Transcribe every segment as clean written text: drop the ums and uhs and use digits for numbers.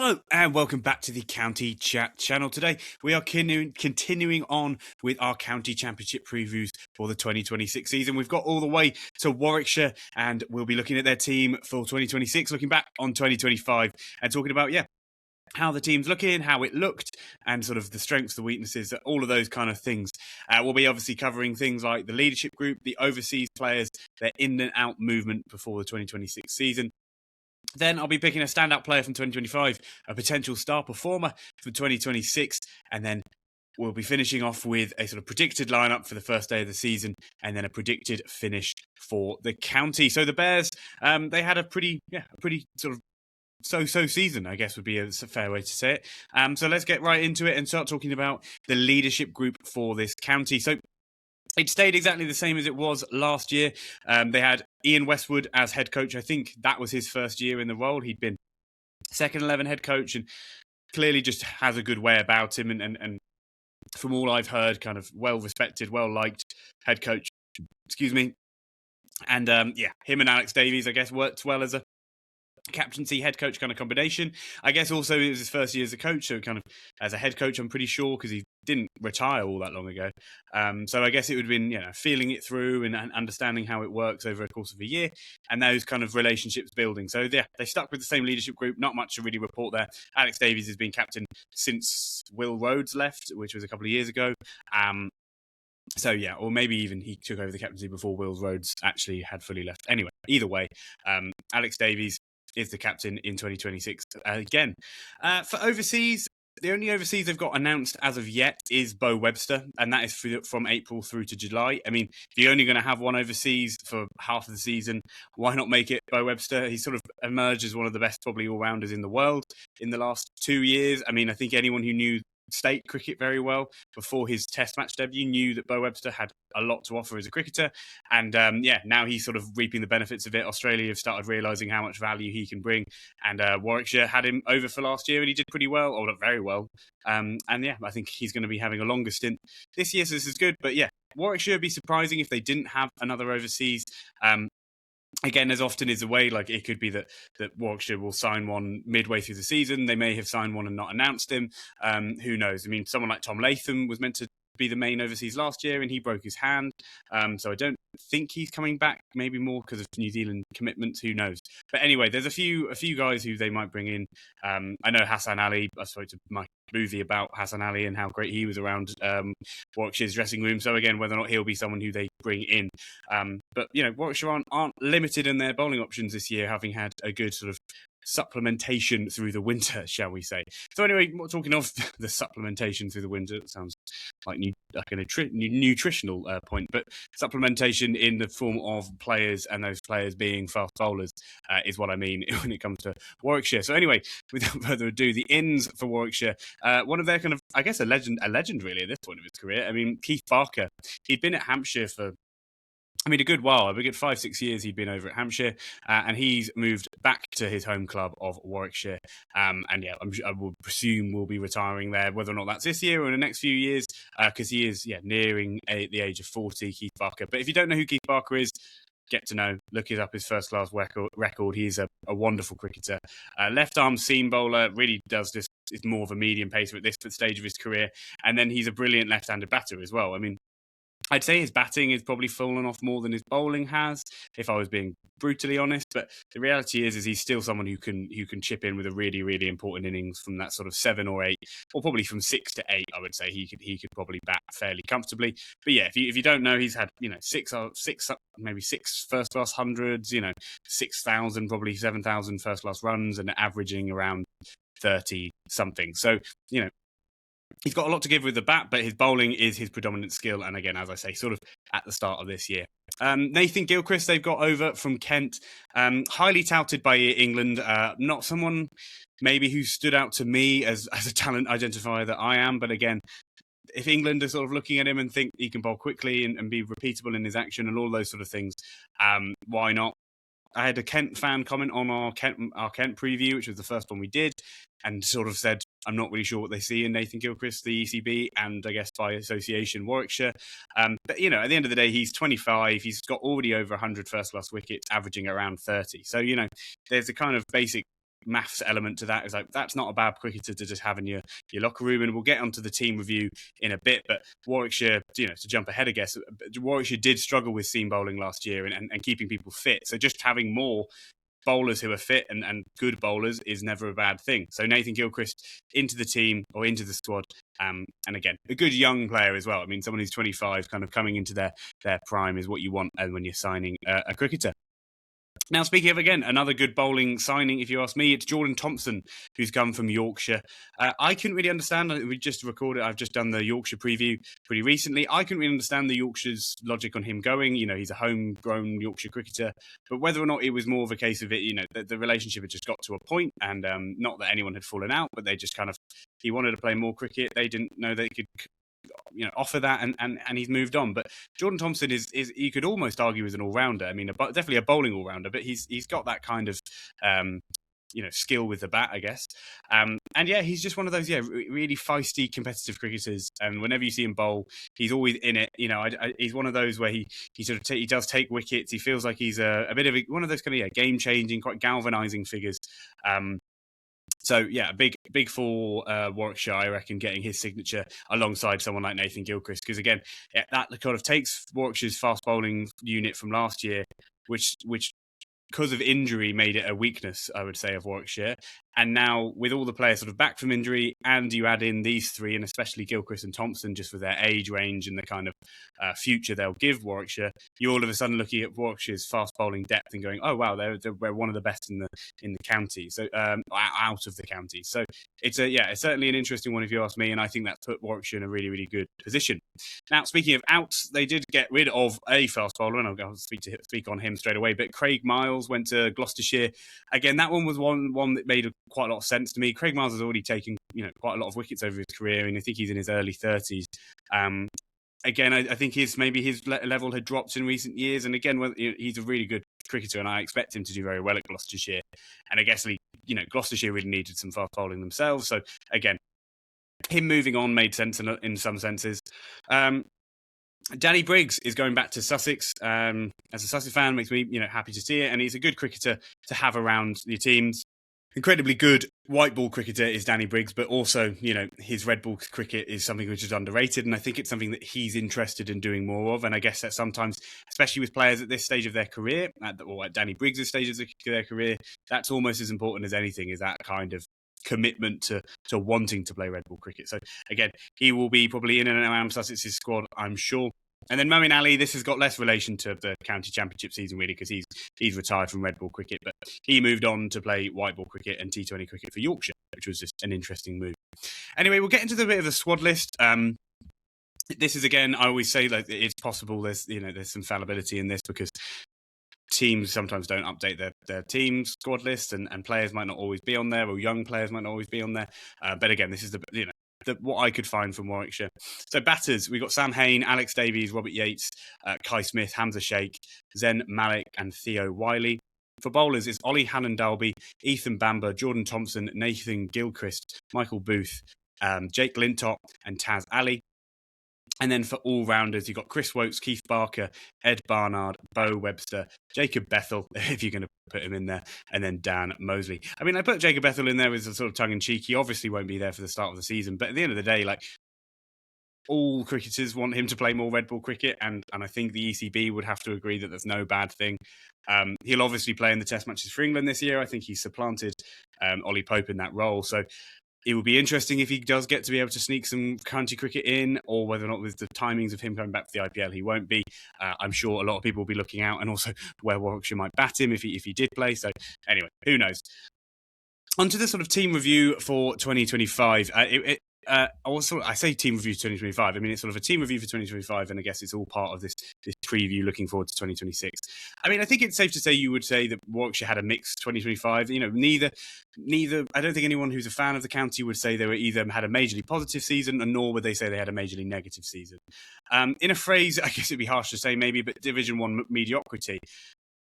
Hello and welcome back to the County Chat channel. Today we are continuing on with our county championship previews for the 2026 season. We've got all the way to Warwickshire and we'll be looking at their team for 2026, looking back on 2025 and talking about, how the team's looking, how it looked, and sort of the strengths, the weaknesses, all of those kind of things. We'll be obviously covering things like the leadership group, the overseas players, their in and out movement before the 2026 season. Then I'll be picking a standout player from 2025, a potential star performer for 2026, and then we'll be finishing off with a sort of predicted lineup for the first day of the season, and then a predicted finish for the county. So the Bears, they had a pretty sort of so-so season, I guess would be a fair way to say it. So let's get right into it and start talking about the leadership group for this county. So it stayed exactly the same as it was last year. They had Ian Westwood as head coach. I think that was his first year in the role. He'd been second 11 head coach and clearly just has a good way about him. And from all I've heard, kind of well-respected, well-liked head coach. Excuse me. And him and Alex Davies, I guess, worked well as a captaincy head coach kind of combination. I guess also it was his first year as a coach, so kind of as a head coach, I'm pretty sure, because he didn't retire all that long ago. So I guess it would have been, feeling it through and understanding how it works over a course of a year and those kind of relationships building. So they stuck with the same leadership group, not much to really report there. Alex Davies has been captain since Will Rhodes left, which was a couple of years ago. Or maybe even he took over the captaincy before Will Rhodes actually had fully left. Anyway, either way, Alex Davies is the captain in 2026 again. For overseas, the only overseas they've got announced as of yet is Bo Webster, and that is from April through to July. I mean, if you're only going to have one overseas for half of the season, why not make it Bo Webster? He sort of emerged as one of the best probably all-rounders in the world in the last 2 years. I mean, I think anyone who knew state cricket very well before his test match debut knew that Bo Webster had a lot to offer as a cricketer, and now he's sort of reaping the benefits of it. Australia have started realising how much value he can bring, and Warwickshire had him over for last year and he did pretty well, or not very well, I think he's going to be having a longer stint this year, so this is good. But Warwickshire would be surprising if they didn't have another overseas. Again, as often is the way, like it could be that Warwickshire will sign one midway through the season. They may have signed one and not announced him. Who knows? I mean, someone like Tom Latham was meant to be the main overseas last year and he broke his hand. So I don't think he's coming back, maybe more because of New Zealand commitments. Who knows? But anyway, there's a few guys who they might bring in. I know Hassan Ali. I spoke to Mike movie about Hassan Ali and how great he was around Warwickshire's dressing room. So again, whether or not he'll be someone who they bring in. But Warwickshire aren't limited in their bowling options this year, having had a good sort of supplementation through the winter, shall we say. So anyway, talking of the supplementation through the winter, it sounds like a nutritional point, but supplementation in the form of players, and those players being fast bowlers is what I mean when it comes to Warwickshire. So anyway, without further ado, the ins for Warwickshire, one of their kind of, I guess, a legend really at this point of his career. I mean, Keith Barker, he'd been at Hampshire for a good while, a good 5-6 years he'd been over at Hampshire, and he's moved back to his home club of Warwickshire. I will presume will be retiring there, whether or not that's this year or in the next few years, because he is nearing the age of 40, Keith Barker. But if you don't know who Keith Barker is, get to know, look it up, his first-class record. He's a wonderful cricketer. Left-arm seam bowler, really does this, is more of a medium pacer at this stage of his career. And then he's a brilliant left-handed batter as well. I mean, I'd say his batting has probably fallen off more than his bowling has, if I was being brutally honest. But the reality is he's still someone who can chip in with a really, really important innings from that sort of 7 or 8, or probably from 6 to 8. I would say he could probably bat fairly comfortably. But if you don't know, he's had six maybe 6 first class hundreds, 6,000, probably 7,000 first class runs, and averaging around 30 something. So he's got a lot to give with the bat, but his bowling is his predominant skill. And again, as I say, sort of at the start of this year. Nathan Gilchrist, they've got over from Kent. Highly touted by England. Not someone maybe who stood out to me as a talent identifier that I am. But again, if England are sort of looking at him and think he can bowl quickly and be repeatable in his action and all those sort of things, why not? I had a Kent fan comment on our Kent preview, which was the first one we did, and sort of said, I'm not really sure what they see in Nathan Gilchrist, the ECB, and I guess by association, Warwickshire. But, at the end of the day, he's 25. He's got already over 100 first-class wickets, averaging around 30. So, there's a kind of basic maths element to that. It's like, that's not a bad cricketer to just have in your locker room. And we'll get onto the team review in a bit. But Warwickshire, to jump ahead, I guess, Warwickshire did struggle with seam bowling last year and keeping people fit. So just having more bowlers who are fit and good bowlers is never a bad thing. So Nathan Gilchrist into the team or into the squad. And again, a good young player as well. I mean, someone who's 25, kind of coming into their prime is what you want when you're signing a cricketer. Now, speaking of, again, another good bowling signing, if you ask me, it's Jordan Thompson, who's come from Yorkshire. I couldn't really understand. We just recorded. I've just done the Yorkshire preview pretty recently. I couldn't really understand the Yorkshire's logic on him going. He's a homegrown Yorkshire cricketer. But whether or not it was more of a case of it, the relationship had just got to a point, and not that anyone had fallen out, but they just kind of, he wanted to play more cricket. They didn't know they could offer that, and he's moved on. But Jordan Thompson is you could almost argue as an all-rounder. I mean, definitely a bowling all-rounder, but he's got that kind of skill with the bat, I guess. And yeah, he's just one of those really feisty, competitive cricketers. And whenever you see him bowl, he's always in it. He's one of those where he sort of he does take wickets. He feels like he's a bit of one of those kind of game-changing, quite galvanising figures. So yeah, big for Warwickshire, I reckon, getting his signature alongside someone like Nathan Gilchrist, because again, that kind of takes Warwickshire's fast bowling unit from last year, which because of injury made it a weakness, I would say, of Warwickshire. And now with all the players sort of back from injury, and you add in these three, and especially Gilchrist and Thompson, just for their age range and the kind of future they'll give Warwickshire, you're all of a sudden looking at Warwickshire's fast bowling depth and going, oh wow, they're one of the best in the county, so out of the county. So it's certainly an interesting one if you ask me, and I think that's put Warwickshire in a really, really good position. Now, speaking of outs, they did get rid of a fast bowler, and I'll speak on him straight away. But Craig Miles went to Gloucestershire. Again, that one was one that made quite a lot of sense to me. Craig Miles has already taken quite a lot of wickets over his career, and I think he's in his early 30s. Again, I think his level had dropped in recent years, and again, he's a really good cricketer, and I expect him to do very well at Gloucestershire. And I guess Gloucestershire really needed some fast bowling themselves. So again, him moving on made sense in some senses. Danny Briggs is going back to Sussex. As a Sussex fan, makes me happy to see it, and he's a good cricketer to have around your teams. Incredibly good white ball cricketer is Danny Briggs, but also, his red ball cricket is something which is underrated, and I think it's something that he's interested in doing more of. And I guess that sometimes, especially with players at this stage of their career, or at Danny Briggs' stage of their career, that's almost as important as anything, is that kind of commitment to wanting to play red ball cricket. So again, he will be probably in and around Sussex's squad, I'm sure. And then Moeen Ali, this has got less relation to the county championship season, really, because he's retired from red ball cricket, but he moved on to play white ball cricket and T20 cricket for Yorkshire, which was just an interesting move. Anyway, we'll get into the bit of the squad list. This is, again, I always say, like, it's possible there's some fallibility in this, because teams sometimes don't update their team squad list, and players might not always be on there, or young players might not always be on there. But again, this is what I could find from Warwickshire. So batters, we've got Sam Hain, Alex Davies, Robert Yates, Kai Smith, Hamza Sheikh, Zen Malik, and Theo Wiley. For bowlers, it's Ollie Hannon-Dalby, Ethan Bamber, Jordan Thompson, Nathan Gilchrist, Michael Booth, Jake Lintop, and Taz Ali. And then for all-rounders, you've got Chris Wokes, Keith Barker, Ed Barnard, Bo Webster, Jacob Bethel, if you're going to put him in there, and then Dan Mosley. I mean, I put Jacob Bethel in there as a sort of tongue-in-cheek. He obviously won't be there for the start of the season, but at the end of the day, like, all cricketers want him to play more red ball cricket, and I think the ECB would have to agree that there's no bad thing. He'll obviously play in the test matches for England this year. I think he's supplanted Ollie Pope in that role, so it will be interesting if he does get to be able to sneak some county cricket in, or whether or not with the timings of him coming back to the IPL, he won't be. I'm sure a lot of people will be looking out, and also where Warwickshire might bat him if he did play. So anyway, who knows? Onto the sort of team review for 2025. I say team review 2025. I mean, it's sort of a team review for 2025, and I guess it's all part of this preview looking forward to 2026. I mean, I think it's safe to say you would say that Warwickshire had a mixed 2025. Neither. I don't think anyone who's a fan of the county would say they were either had a majorly positive season, nor would they say they had a majorly negative season. In a phrase, I guess it'd be harsh to say maybe, but Division 1 mediocrity.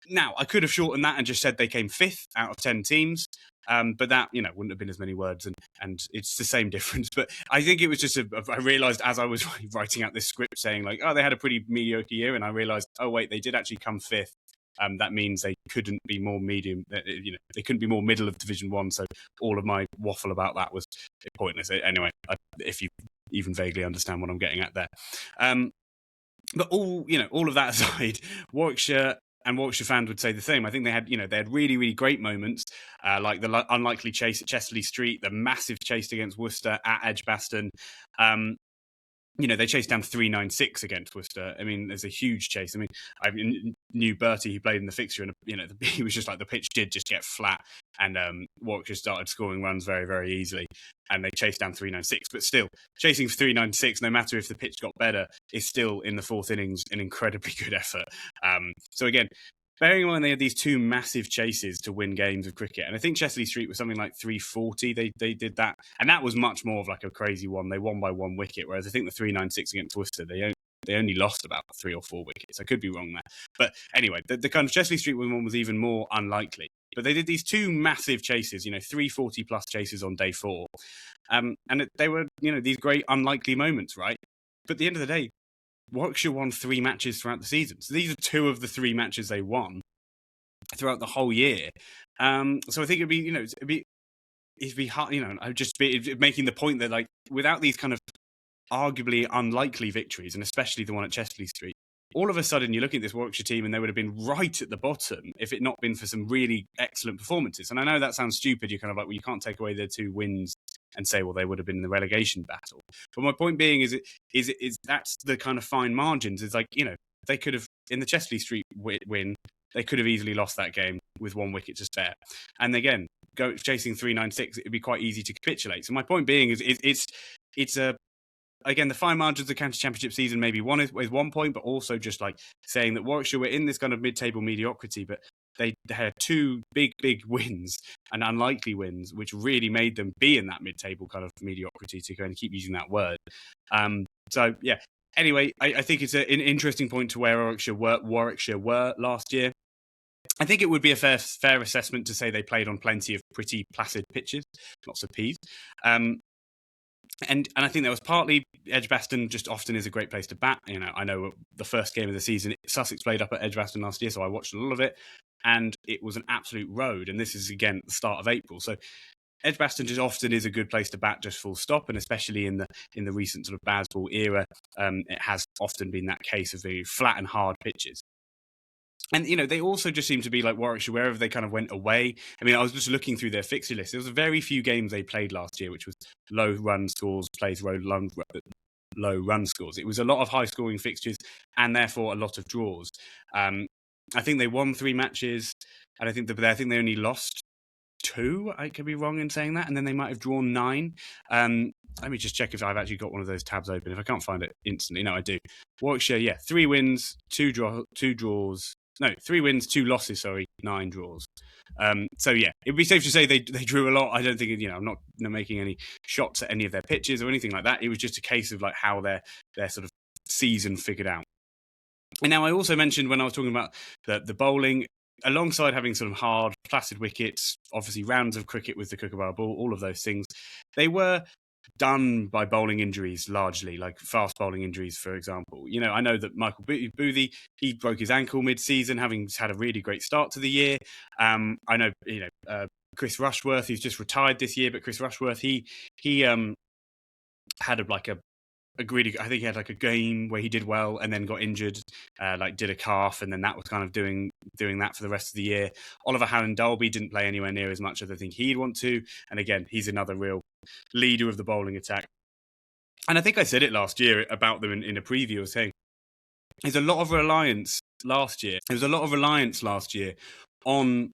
Now, I could have shortened that and just said they came 5th out of 10 teams. But that, wouldn't have been as many words, and it's the same difference. But I think it was just I realised as I was writing out this script saying like, oh, they had a pretty mediocre year, and I realised, oh, wait, they did actually come 5th. that means they couldn't be more medium. They couldn't be more middle of Division 1. So all of my waffle about that was pointless. Anyway, if you even vaguely understand what I'm getting at there. But all of that aside, Warwickshire and Warwickshire fans would say the same. I think they had really, really great moments, like the unlikely chase at Chesterley Street, the massive chase against Worcester at Edgbaston. They chased down 396 against Worcester. I mean, there's a huge chase. I mean, I knew Bertie, who played in the fixture, and he was just like, the pitch did just get flat, and Warwickshire started scoring runs very, very easily, and they chased down 396. But still, chasing 396, no matter if the pitch got better, is still in the fourth innings an incredibly good effort. So again, bearing in mind they had these two massive chases to win games of cricket, and I think Chesterley Street was something like 340. They did that, and that was much more of like a crazy one. They won by 1 wicket, whereas I think the 396 against Worcester, they only lost about 3 or 4 wickets. I could be wrong there, but anyway, the kind of Chesterley Street one was even more unlikely. But they did these two massive chases, 340 plus chases on day 4, and they were these great unlikely moments, right? But at the end of the day, Warwickshire won 3 matches throughout the season. So these are 2 of the 3 matches they won throughout the whole year. So I think it'd be hard, I'd just be making the point that, like, without these kind of arguably unlikely victories, and especially the one at Chesterley Street, all of a sudden you look at this Warwickshire team and they would have been right at the bottom if it not been for some really excellent performances. And I know that sounds stupid. You're kind of like, well, you can't take away their 2 wins and say, well, they would have been in the relegation battle. But my point being is that's the kind of fine margins. It's like, they could have, in the Chesterley Street win, they could have easily lost that game with 1 wicket to spare. And again, chasing 396, it'd be quite easy to capitulate. So my point being is it's again, the fine margins of the county championship season maybe one is 1 point, but also just like saying that Warwickshire were in this kind of mid-table mediocrity, but they had 2 big wins and unlikely wins, which really made them be in that mid-table kind of mediocrity, to kind of keep using that word. So yeah. Anyway, I think it's an interesting point to where Warwickshire were last year. I think it would be a fair assessment to say they played on plenty of pretty placid pitches, lots of peas. And I think that was partly Edgbaston just often is a great place to bat. I know the first game of the season, Sussex played up at Edgbaston last year, so I watched a lot of it, and it was an absolute road. And this is, again, the start of April. So Edgbaston just often is a good place to bat, just full stop, and especially in the recent sort of Bazball era, it has often been that case of very flat and hard pitches. And, they also just seem to be like Warwickshire, wherever they kind of went away. I mean, I was just looking through their fixture list. There was very few games they played last year, which was low run scores, low run scores. It was a lot of high scoring fixtures and therefore a lot of draws. I think they won 3 matches, and I think they only lost 2. I could be wrong in saying that, and then they might have drawn 9. Let me just check if I've actually got one of those tabs open. If I can't find it instantly, no, I do. Warwickshire, 3 wins, 2 draws. No, 3 wins, 2 losses. 9 draws. So yeah, it would be safe to say they drew a lot. I don't think I'm not making any shots at any of their pitches or anything like that. It was just a case of like how their sort of season figured out. And now I also mentioned when I was talking about the bowling, alongside having sort of hard, placid wickets, obviously rounds of cricket with the Kookaburra ball, all of those things, they were done by bowling injuries largely, like fast bowling injuries, for example. I know that Michael Boothie, he broke his ankle mid-season, having had a really great start to the year. I know, Chris Rushworth, who's just retired this year, but Chris Rushworth, he had I think he had like a game where he did well and then got injured, did a calf, and then that was kind of doing that for the rest of the year. Oliver Hallen-Dalby didn't play anywhere near as much as I think he'd want to, and again, he's another real leader of the bowling attack. And I think I said it last year about them in a preview, I was saying there's a lot of reliance last year. There was a lot of reliance last year on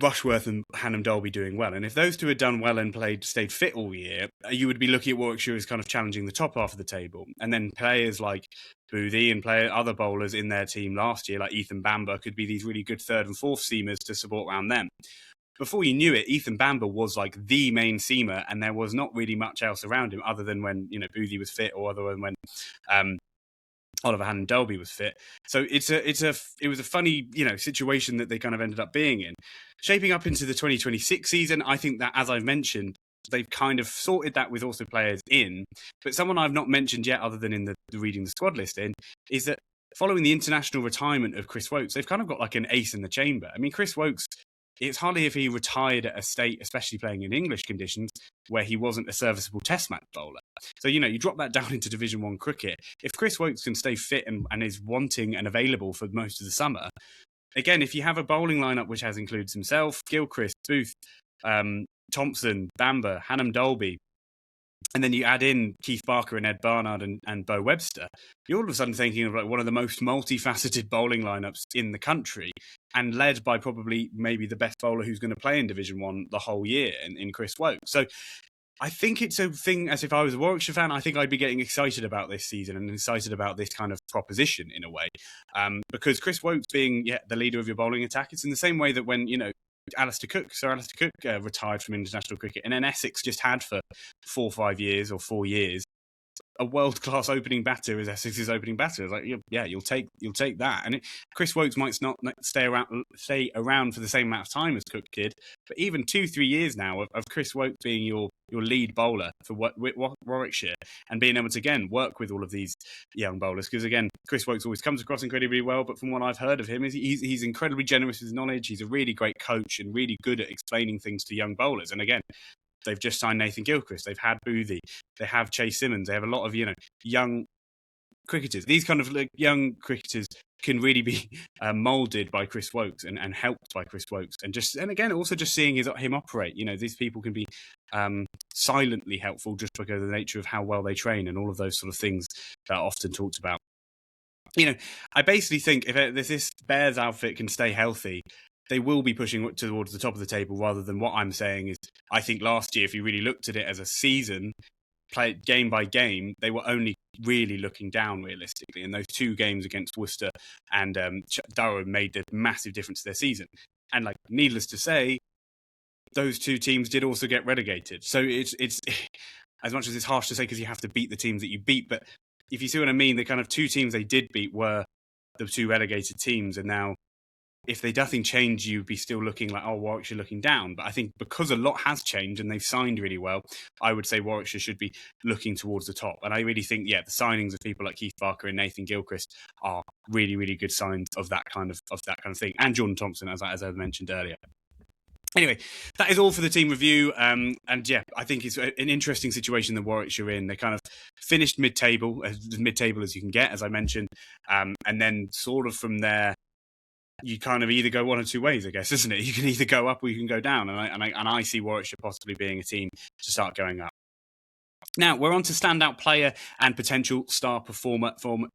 Rushworth and Hallen-Dalby doing well. And if those 2 had done well and stayed fit all year, you would be looking at Warwickshire as kind of challenging the top half of the table. And then players like Boothie and other bowlers in their team last year, like Ethan Bamber, could be these really good 3rd and 4th seamers to support around them. Before you knew it, Ethan Bamber was like the main seamer, and there was not really much else around him other than when Boothie was fit, or other than when Oliver Hallen-Dalby was fit. So it was a funny situation that they kind of ended up being in. Shaping up into the 2026 season, I think that, as I've mentioned, they've kind of sorted that with also players in. But someone I've not mentioned yet, other than in the reading the squad list in, is that following the international retirement of Chris Woakes, they've kind of got like an ace in the chamber. I mean, Chris Woakes, it's hardly if he retired at a state, especially playing in English conditions, where he wasn't a serviceable test match bowler. So, you drop that down into Division 1 cricket. If Chris Woakes can stay fit and is wanting and available for most of the summer, again, if you have a bowling lineup which has includes himself, Gilchrist, Booth, Thompson, Bamber, Hannam Dolby, and then you add in Keith Barker and Ed Barnard and Bo Webster, you're all of a sudden thinking of like one of the most multifaceted bowling lineups in the country, and led by probably maybe the best bowler who's going to play in Division 1 the whole year in Chris Woakes. So I think it's a thing, as if I was a Warwickshire fan, I think I'd be getting excited about this season and excited about this kind of proposition in a way. Because Chris Woakes being the leader of your bowling attack, it's in the same way that when, Sir Alistair Cook retired from international cricket, and then Essex just had for 4 years a world-class opening batter as Essex's opening batter. It's like, you'll take that. And Chris Woakes might not stay around for the same amount of time as Cook did, but even 2-3 years now of Chris Woakes being your lead bowler for Warwickshire, and being able to again work with all of these young bowlers, because again, Chris Woakes always comes across incredibly well, but from what I've heard of him, he's incredibly generous with his knowledge. He's a really great coach and really good at explaining things to young bowlers. And again, they've just signed Nathan Gilchrist. They've had Boothie. They have Chase Simmons. They have a lot of, young cricketers. These kind of young cricketers can really be moulded by Chris Woakes and helped by Chris Woakes. And again, also just seeing him operate. These people can be silently helpful just because of the nature of how well they train and all of those sort of things that are often talked about. I basically think if this Bears outfit can stay healthy, they will be pushing towards the top of the table, rather than what I'm saying is, I think last year, if you really looked at it as a season, played game by game, they were only really looking down realistically. And those 2 games against Worcester and Durham made a massive difference to their season. And needless to say, those 2 teams did also get relegated. So it's as much as it's harsh to say because you have to beat the teams that you beat, but if you see what I mean, the kind of 2 teams they did beat were the 2 relegated teams, and now, if they nothing changed, you'd be still looking like, Warwickshire looking down. But I think because a lot has changed and they've signed really well, I would say Warwickshire should be looking towards the top. And I really think, the signings of people like Keith Barker and Nathan Gilchrist are really, really good signs of that kind of thing. And Jordan Thompson, as I mentioned earlier. Anyway, that is all for the team review. I think it's an interesting situation that Warwickshire are in. They kind of finished mid-table, as mid-table as you can get, as I mentioned. And then sort of from there, you kind of either go one or 2 ways, I guess, isn't it? You can either go up or you can go down. And I see Warwickshire possibly being a team to start going up. Now, we're on to standout player and potential star performer from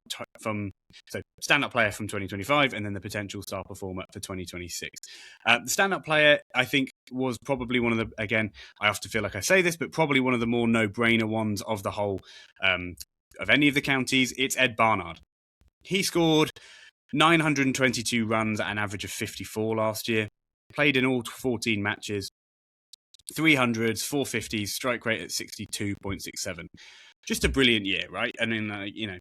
standout player from 2025 and then the potential star performer for 2026. The standout player, I think, was probably one of the, again, I often feel like I say this, but probably one of the more no-brainer ones of the whole, of any of the counties. It's Ed Barnard. He scored 922 runs at an average of 54 last year, played in all 14 matches, 300s, 450s, strike rate at 62.67. Just a brilliant year, right? And then,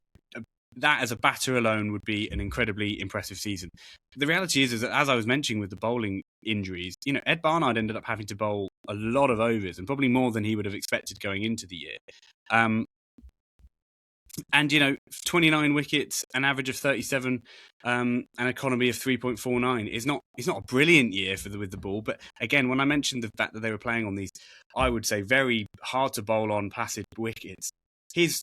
that as a batter alone would be an incredibly impressive season. The reality is that, as I was mentioning with the bowling injuries, Ed Barnard ended up having to bowl a lot of overs, and probably more than he would have expected going into the year. And 29 wickets, an average of 37, an economy of 3.49 is not a brilliant year with the ball. But again, when I mentioned the fact that they were playing on these, I would say, very hard to bowl on placid wickets, his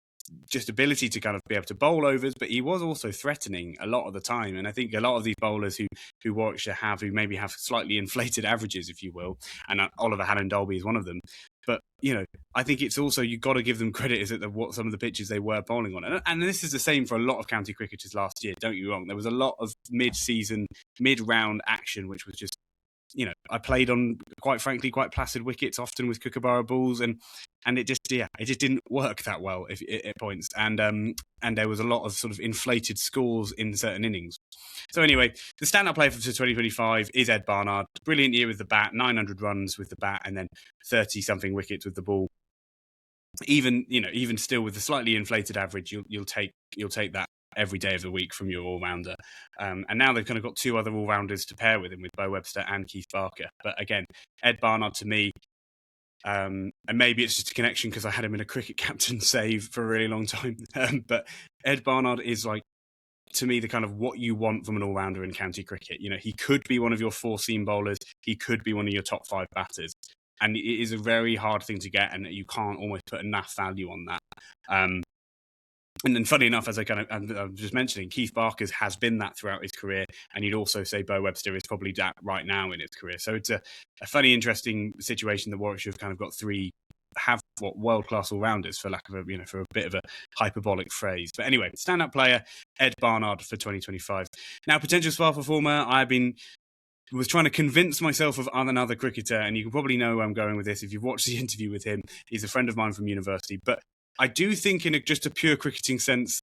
just ability to kind of be able to bowl overs, but he was also threatening a lot of the time. And I think a lot of these bowlers who Warwickshire have, who maybe have slightly inflated averages, if you will, and Oliver Hannam Dolby is one of them. But, I think it's also, you've got to give them credit, is that what some of the pitches they were bowling on. And this is the same for a lot of county cricketers last year, don't get me wrong. There was a lot of mid-season, mid-round action, which was just, I played on, quite frankly, quite placid wickets, often with kookaburra balls, and it just didn't work that well at points. And there was a lot of sort of inflated scores in certain innings. So anyway, the standout player for 2025 is Ed Barnard. Brilliant year with the bat, 900 runs with the bat, and then 30-something wickets with the ball. Even still with the slightly inflated average, you'll take that every day of the week from your all-rounder. And now they've kind of got 2 other all-rounders to pair with him, with Bo Webster and Keith Barker. But again, Ed Barnard to me, and maybe it's just a connection because I had him in a cricket captain save for a really long time. But Ed Barnard is like to me the kind of what you want from an all-rounder in county cricket. He could be one of your four-seam bowlers. He could be one of your top 5 batters. And it is a very hard thing to get, and you can't almost put enough value on that. And then, funny enough, as I was just mentioning, Keith Barker's has been that throughout his career, and you'd also say Bo Webster is probably that right now in his career. So it's a funny, interesting situation that Warwickshire have kind of got world-class all-rounders, for lack of for a bit of a hyperbolic phrase. But anyway, standout player Ed Barnard for 2025. Now, potential star performer, was trying to convince myself of another cricketer, and you can probably know where I'm going with this if you've watched the interview with him. He's a friend of mine from university, but I do think in just a pure cricketing sense,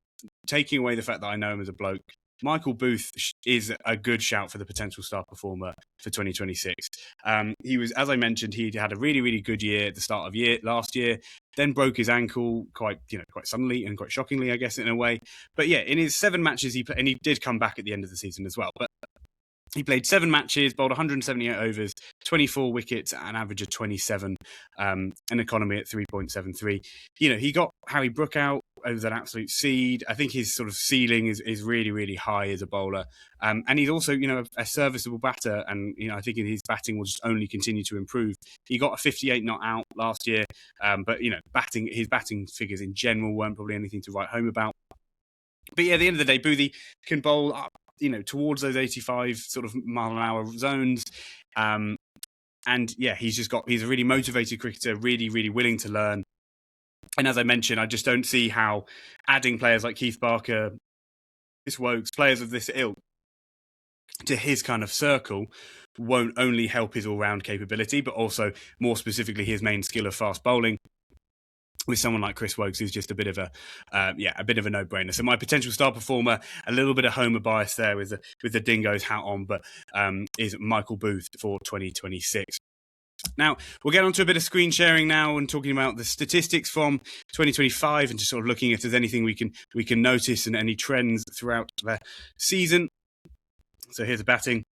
taking away the fact that I know him as a bloke, Michael Booth is a good shout for the potential star performer for 2026. He was, as I mentioned, he had a really, really good year at the start of last year, then broke his ankle quite suddenly and quite shockingly, I guess, in a way. But yeah, in his 7 matches, and he did come back at the end of the season as well. But he played 7 matches, bowled 178 overs, 24 wickets, an average of 27, an economy at 3.73. He got Harry Brook out as an absolute seed. I think his sort of ceiling is really, really high as a bowler. And he's also, a serviceable batter. And, I think his batting will just only continue to improve. He got a 58 not out last year. But, his batting figures in general weren't probably anything to write home about. But yeah, at the end of the day, Boothie can bowl up, towards those 85 sort of mile an hour zones. And yeah, he's a really motivated cricketer, really, really willing to learn. And as I mentioned, I just don't see how adding players like Keith Barker, Chris Wokes, players of this ilk to his kind of circle won't only help his all-round capability, but also more specifically his main skill of fast bowling. With someone like Chris Wokes, who's just a bit of a no-brainer. So my potential star performer, a little bit of homer bias there with the Dingoes hat on, but is Michael Booth for 2026. Now, we'll get on to a bit of screen sharing now and talking about the statistics from 2025 and just sort of looking if there's anything we can notice and any trends throughout the season. So here's the batting.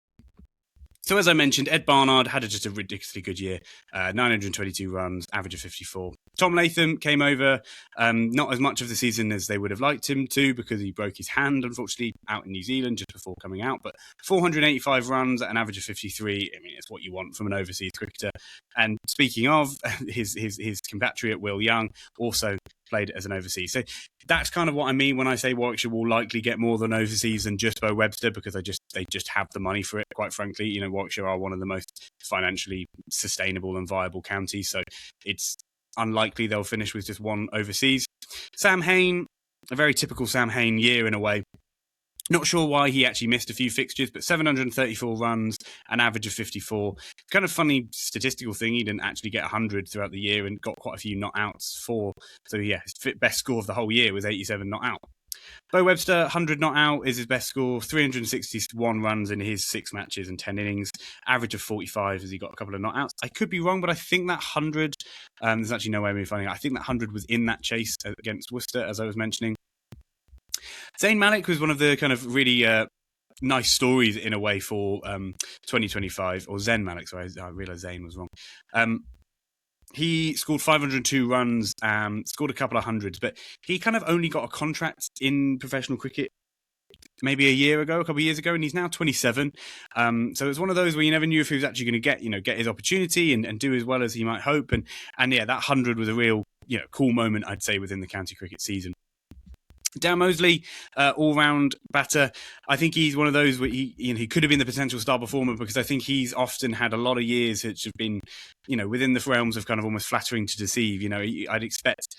So as I mentioned, Ed Barnard had just a ridiculously good year, 922 runs, average of 54. Tom Latham came over, not as much of the season as they would have liked him to because he broke his hand, unfortunately, out in New Zealand just before coming out. But 485 runs at an average of 53. I mean, it's what you want from an overseas cricketer. And speaking of, his compatriot Will Young also played as an overseas. So that's kind of what I mean when I say Warwickshire will likely get more than overseas than just Bo Webster, because they just have the money for it, quite frankly. Warwickshire are one of the most financially sustainable and viable counties, so it's unlikely they'll finish with just one overseas. Sam Hain, a very typical Sam Hain year in a way. Not sure why he actually missed a few fixtures, but 734 runs, an average of 54. Kind of funny statistical thing, he didn't actually get 100 throughout the year and got quite a few not outs for. So yeah, his best score of the whole year was 87 not out. Bo Webster, 100 not out is his best score, 361 runs in his 6 matches and 10 innings, average of 45 as he got a couple of not outs. I could be wrong, but I think that 100, there's actually no way of me finding it. I think that 100 was in that chase against Worcester, as I was mentioning. Zayn Malik was one of the kind of really nice stories in a way for 2025, or Zen Malik, sorry, I realised Zayn was wrong. He scored 502 runs, scored a couple of hundreds, but he kind of only got a contract in professional cricket maybe a couple of years ago, and he's now 27. So it's one of those where you never knew if he was actually going to get his opportunity and do as well as he might hope. And yeah, that 100 was a real cool moment, I'd say, within the county cricket season. Dan Mosley, all-round batter. I think he's one of those where he could have been the potential star performer, because I think he's often had a lot of years which have been, within the realms of kind of almost flattering to deceive. I'd expect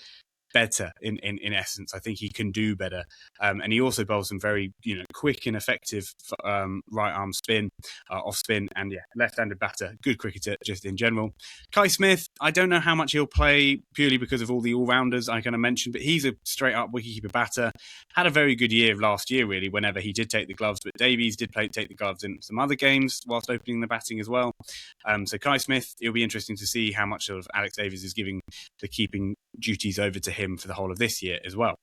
better in essence. I think he can do better. And he also bowls some very, quick and effective right arm spin, off spin, and yeah, left-handed batter. Good cricketer just in general. Kai Smith, I don't know how much he'll play purely because of all the all-rounders I kind of mentioned, but he's a straight-up wicketkeeper batter. Had a very good year last year, really, whenever he did take the gloves, but Davies did take the gloves in some other games whilst opening the batting as well. So Kai Smith, it'll be interesting to see how much sort of Alex Davies is giving the keeping duties over to him for the whole of this year as well.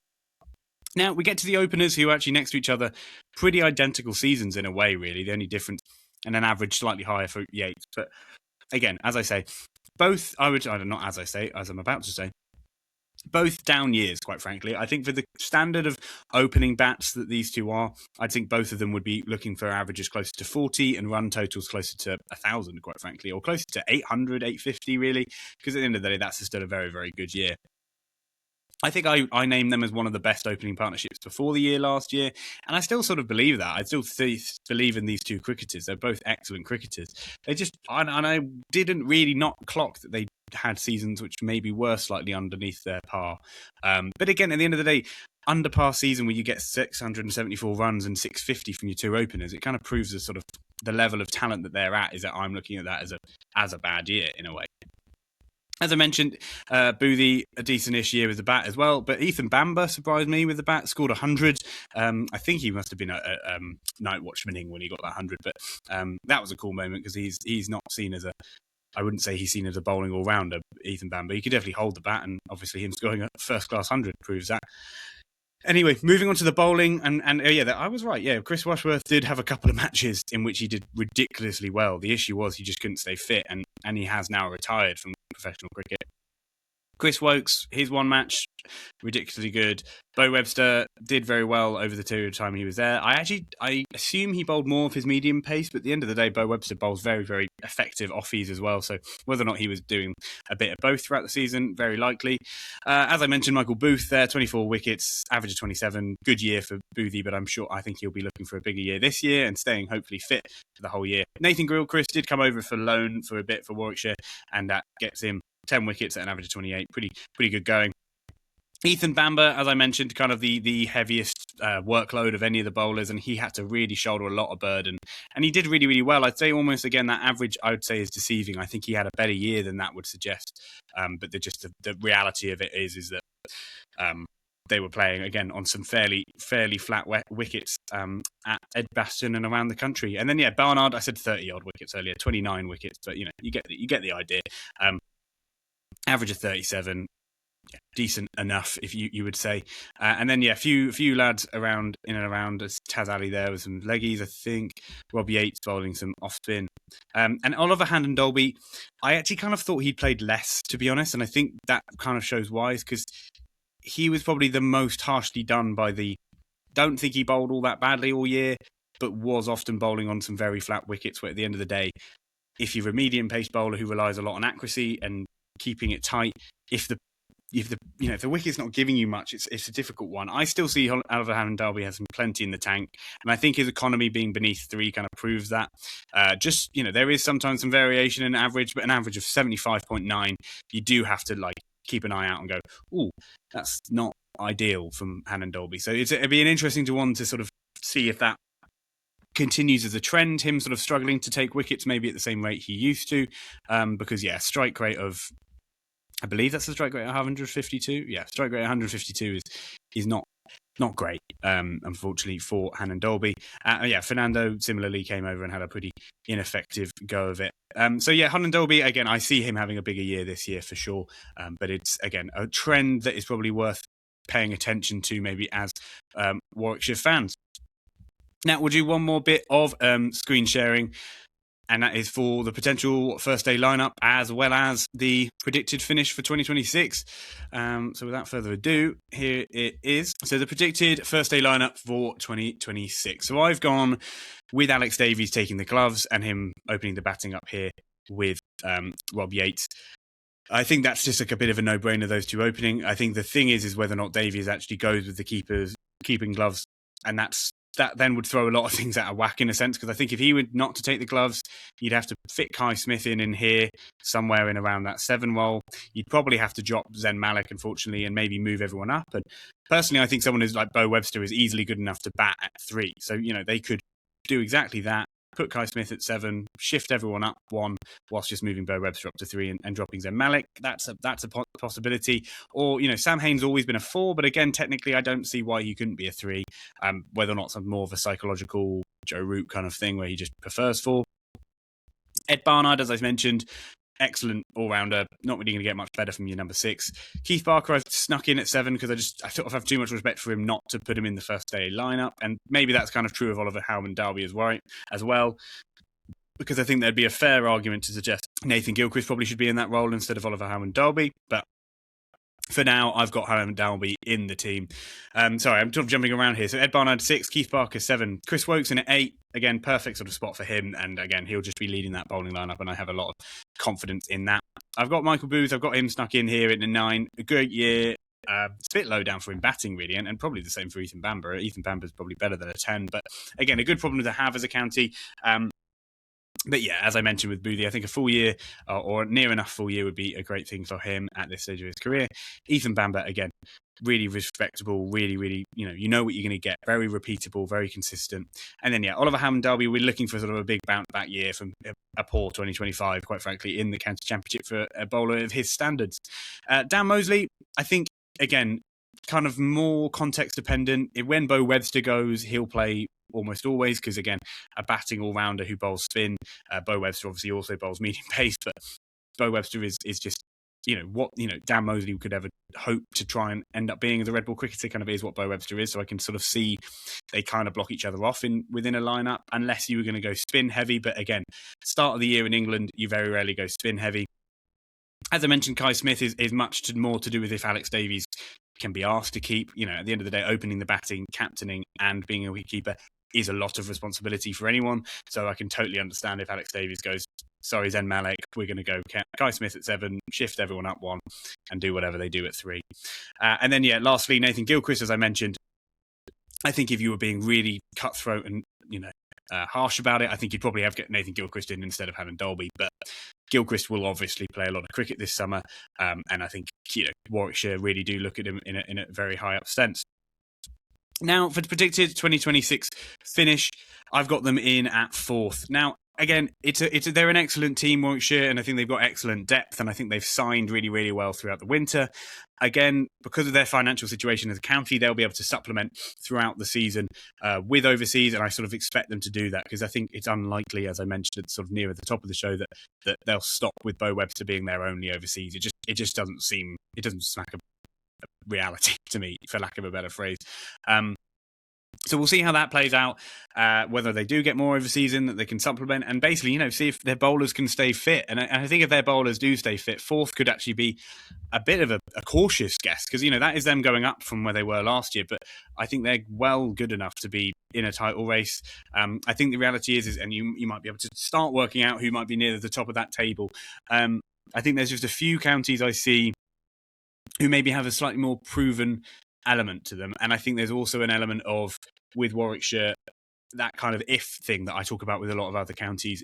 Now we get to the openers, who are actually next to each other, pretty identical seasons in a way, really. The only difference, and an average slightly higher for Yates. But again, as I say, both, as I'm about to say, both down years, quite frankly. I think for the standard of opening bats that these two are, I think both of them would be looking for averages closer to 40 and run totals closer to 1,000, quite frankly, or closer to 800, 850, really, because at the end of the day, that's still a very, very good year. I think I named them as one of the best opening partnerships before the year last year, and I still sort of believe that. I still believe in these two cricketers. They're both excellent cricketers. And I didn't really not clock that they had seasons which maybe were slightly underneath their par. But again, at the end of the day, under par season where you get 674 runs and 650 from your two openers, it kind of proves the sort of the level of talent that they're at. Is that I'm looking at that as a bad year in a way. As I mentioned, Boothie, a decent-ish year with the bat as well. But Ethan Bamber surprised me with the bat, scored 100. I think he must have been a night watchmaning when he got that 100. But that was a cool moment because he's not seen as I wouldn't say he's seen as a bowling all-rounder, Ethan Bamber. He could definitely hold the bat, and obviously him scoring a first-class 100 proves that. Anyway, moving on to the bowling, and I was right. Yeah, Chris Washworth did have a couple of matches in which he did ridiculously well. The issue was he just couldn't stay fit, and he has now retired from professional cricket. Chris Wokes, his one match, ridiculously good. Bo Webster did very well over the period of time he was there. I assume he bowled more of his medium pace, but at the end of the day, Bo Webster bowls very, very effective offies as well. So whether or not he was doing a bit of both throughout the season, very likely. As I mentioned, Michael Booth there, 24 wickets, average of 27. Good year for Boothie, but I think he'll be looking for a bigger year this year and staying hopefully fit for the whole year. Nathan Gilchrist did come over for loan for a bit for Warwickshire, and that gets him 10 wickets at an average of 28. Pretty good going. Ethan Bamber, as I mentioned, kind of the heaviest workload of any of the bowlers, and he had to really shoulder a lot of burden. And he did really, really well. I'd say almost, again, that average, I would say, is deceiving. I think he had a better year than that would suggest. But the reality of it is that they were playing, again, on some fairly flat wickets at Edgbaston and around the country. And then, Barnard, I said 30-odd wickets earlier, 29 wickets, but, you get the idea. Average of 37, decent enough, if you would say. And then, a few lads in and around Taz Ali there with some leggies, I think. Rob Yates bowling some off spin. And Oliver Handon-Dolby, I actually kind of thought he'd played less, to be honest. And I think that kind of shows why, because he was probably the most harshly done by don't think he bowled all that badly all year, but was often bowling on some very flat wickets where at the end of the day, if you're a medium pace bowler who relies a lot on accuracy and keeping it tight, if the wicket's not giving you much, it's a difficult one. I still see Oliver Handon-Dolby has plenty in the tank, and I think his economy being beneath 3 kind of proves that. There is sometimes some variation in average, but an average of 75.9, you do have to keep an eye out and go, ooh, that's not ideal from Handon-Dolby. So it'd be an interesting one to sort of see if that continues as a trend, him sort of struggling to take wickets maybe at the same rate he used to, because strike rate of, I believe that's the strike rate at 152. Yeah, strike rate at 152 is not great, unfortunately, for Handon-Dolby. Fernando similarly came over and had a pretty ineffective go of it. Handon-Dolby, again, I see him having a bigger year this year for sure, but it's, again, a trend that is probably worth paying attention to maybe as Warwickshire fans. Now, we'll do one more bit of screen sharing, and that is for the potential first day lineup as well as the predicted finish for 2026. So without further ado, here it is. So the predicted first day lineup for 2026. So I've gone with Alex Davies taking the gloves and him opening the batting up here with Rob Yates. I think that's just a bit of a no-brainer, those two opening. I think the thing is whether or not Davies actually goes with the keeping gloves, and that then would throw a lot of things out of whack in a sense, because I think if he were not to take the gloves, you'd have to fit Kai Smith in here somewhere in around that 7 role. You'd probably have to drop Zen Malik, unfortunately, and maybe move everyone up. And personally, I think someone who's like Bo Webster is easily good enough to bat at 3. So, they could do exactly that. Put Kai Smith at 7, shift everyone up 1, whilst just moving Bo Webster up to 3 and dropping Zen Malik. That's a possibility. Or, Sam Hain's always been a 4, but again, technically, I don't see why he couldn't be a 3. Whether or not some more of a psychological Joe Root kind of thing where he just prefers 4. Ed Barnard, as I mentioned, excellent all-rounder, not really going to get much better from your number 6. Keith Barker, I've snuck in at 7 because I sort of have too much respect for him not to put him in the first day lineup, and maybe that's kind of true of Oliver Handon-Dolby as well, because I think there'd be a fair argument to suggest Nathan Gilchrist probably should be in that role instead of Oliver Handon-Dolby, but For now, I've got Hannah Dalby in the team. Sorry, I'm sort of jumping around here. So Ed Barnard 6, Keith Barker 7, Chris Wokes in at 8. Again, perfect sort of spot for him. And again, he'll just be leading that bowling lineup, and I have a lot of confidence in that. I've got Michael Booth. I've got him snuck in here in the 9. A great year. It's a bit low down for him batting, really, and probably the same for Ethan Bamber. Ethan Bamber's probably better than a 10. But again, a good problem to have as a county. But yeah, as I mentioned with Boothie, I think a full year or near enough full year would be a great thing for him at this stage of his career. Ethan Bamber, again, really respectable, really, you know what you're going to get. Very repeatable, very consistent. And then, yeah, Oliver Hammond Derby, we're looking for sort of a big bounce back year from a poor 2025, quite frankly, in the county championship for a bowler of his standards. Dan Mosley, I think, again, kind of more context dependent. When Bo Webster goes, he'll play almost always because, again, a batting all-rounder who bowls spin. Bo Webster obviously also bowls medium pace, but Bo Webster is just, what Dan Mosley could ever hope to try and end up being as a red ball cricketer kind of is what Bo Webster is. So I can sort of see they kind of block each other off within a lineup unless you were going to go spin heavy. But again, start of the year in England, you very rarely go spin heavy. As I mentioned, Kai Smith is much more to do with if Alex Davies can be asked to keep. At the end of the day, opening the batting, captaining, and being a wicketkeeper is a lot of responsibility for anyone. So I can totally understand if Alex Davies goes, sorry, Zen Malik, we're going to go Kai Smith at 7, shift everyone up 1, and do whatever they do at 3. And then, lastly, Nathan Gilchrist, as I mentioned, I think if you were being really cutthroat and, harsh about it, I think you'd probably have get Nathan Gilchrist in instead of Hannah Dalby. But Gilchrist will obviously play a lot of cricket this summer. And I think, Warwickshire really do look at him in a very high up sense. Now, for the predicted 2026 finish, I've got them in at 4th. Now, again, they're an excellent team, Warwickshire, and I think they've got excellent depth, and I think they've signed really, really well throughout the winter. Again, because of their financial situation as a county, they'll be able to supplement throughout the season with overseas, and I sort of expect them to do that because I think it's unlikely, as I mentioned, sort of near at the top of the show, that they'll stop with Bo Webster being their only overseas. It just doesn't smack a reality to me, for lack of a better phrase. So we'll see how that plays out, whether they do get more overseas in that they can supplement and basically, see if their bowlers can stay fit. And I think if their bowlers do stay fit, 4th could actually be a bit of a cautious guess because, that is them going up from where they were last year. But I think they're well good enough to be in a title race. I think the reality is and you might be able to start working out who might be near the top of that table. I think there's just a few counties I see who maybe have a slightly more proven element to them. And I think there's also an element of, with Warwickshire, that kind of if thing that I talk about with a lot of other counties.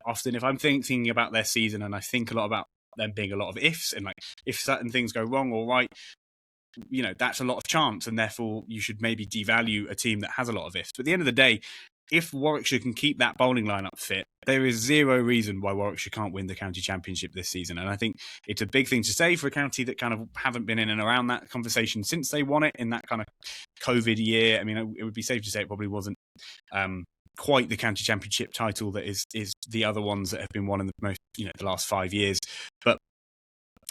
Often if I'm thinking about their season and I think a lot about them being a lot of ifs and like if certain things go wrong or right, that's a lot of chance and therefore you should maybe devalue a team that has a lot of ifs. But at the end of the day, if Warwickshire can keep that bowling lineup fit, there is zero reason why Warwickshire can't win the county championship this season. And I think it's a big thing to say for a county that kind of haven't been in and around that conversation since they won it in that kind of COVID year. I mean, it would be safe to say it probably wasn't quite the county championship title that is the other ones that have been won in the most, the last 5 years. But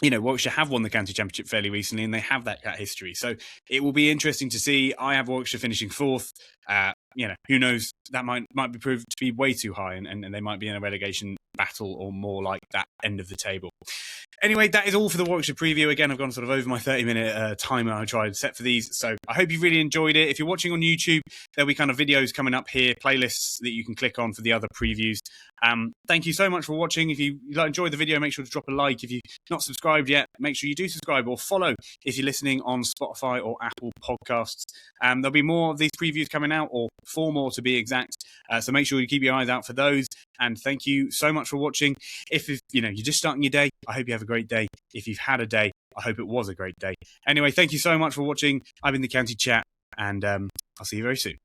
Warwickshire have won the county championship fairly recently and they have that history. So it will be interesting to see. I have Warwickshire finishing 4th. Who knows? That might be proved to be way too high and they might be in a relegation battle or more like that end of the table. Anyway, that is all for the Warwickshire preview. Again, I've gone sort of over my 30-minute timer I tried to set for these. So I hope you really enjoyed it. If you're watching on YouTube, there'll be kind of videos coming up here, playlists that you can click on for the other previews. Thank you so much for watching. If you enjoyed the video, make sure to drop a like. If you've not subscribed yet, make sure you do subscribe or follow if you're listening on Spotify or Apple Podcasts. There'll be more of these previews coming out, or 4 more to be exact. So make sure you keep your eyes out for those. And thank you so much for watching. If you're just starting your day, I hope you have a great day. If you've had a day, I hope it was a great day. Anyway, thank you so much for watching. I've been the County Chat, and I'll see you very soon.